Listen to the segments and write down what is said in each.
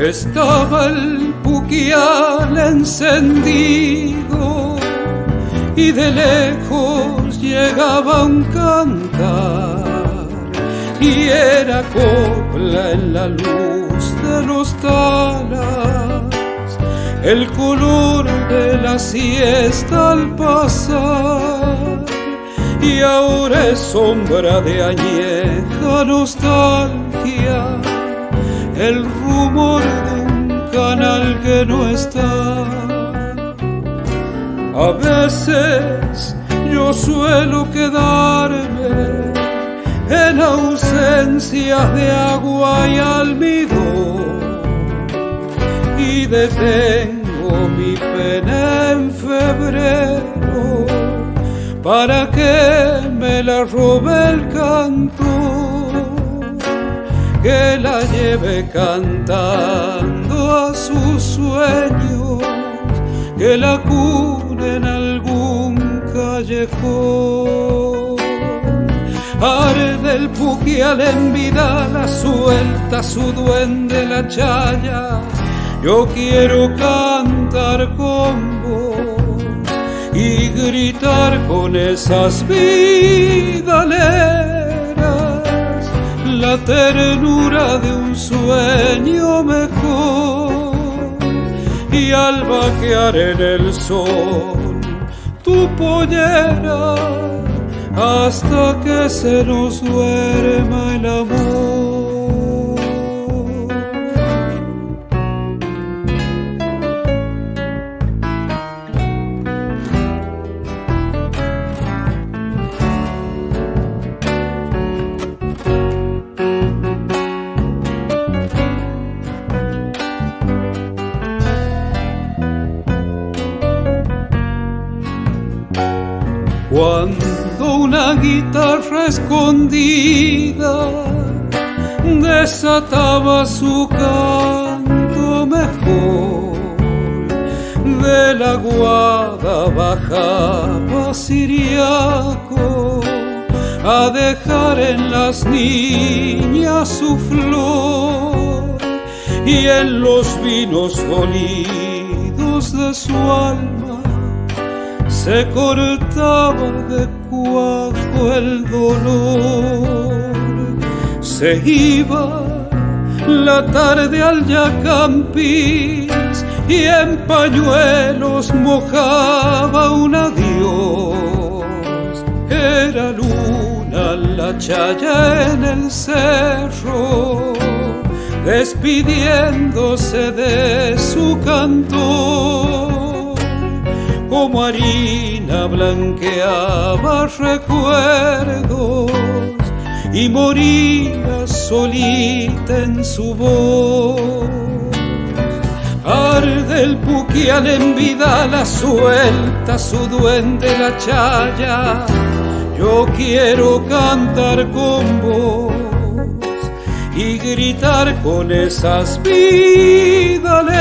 Estaba el puquial encendido y de lejos llegaba un cantar, y era copla en la luz de los talas, el color de la siesta al pasar, y ahora es sombra de añeja nostalgia, el rumor de un canal que no está. A veces yo suelo quedarme en ausencias de agua y almidón, y detengo mi pena en febrero para que me la robe el canto, que la lleve cantando a sus sueños, que la cune en algún callejón. Arde el puquial en Vidala, suelta su duende la chaya, yo quiero cantar con vos y gritar con esas vidaleras la ternura de un sueño mejor, y al vaquear en el sol tu pollera hasta que se nos duerma el amor. Cuando una guitarra escondida desataba su canto mejor, de la guada bajaba Siriaco a dejar en las niñas su flor, y en los vinos dolidos de su alma se cortaba de cuajo el dolor. Se iba la tarde al Yacampis y en pañuelos mojaba un adiós. Era luna la chaya en el cerro, despidiéndose de su cantor. Como harina blanqueaba recuerdos y moría solita en su voz. Arde el puquial en Vidala, suelta su duende la chaya, yo quiero cantar con vos y gritar con esas vidaleras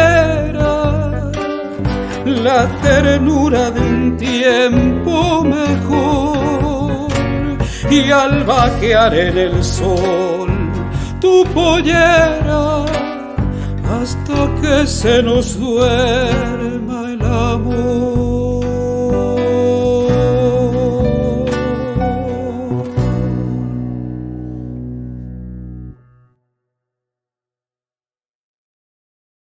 la ternura de un tiempo mejor, y al vaquear en el sol tu pollera hasta que se nos duerma el amor.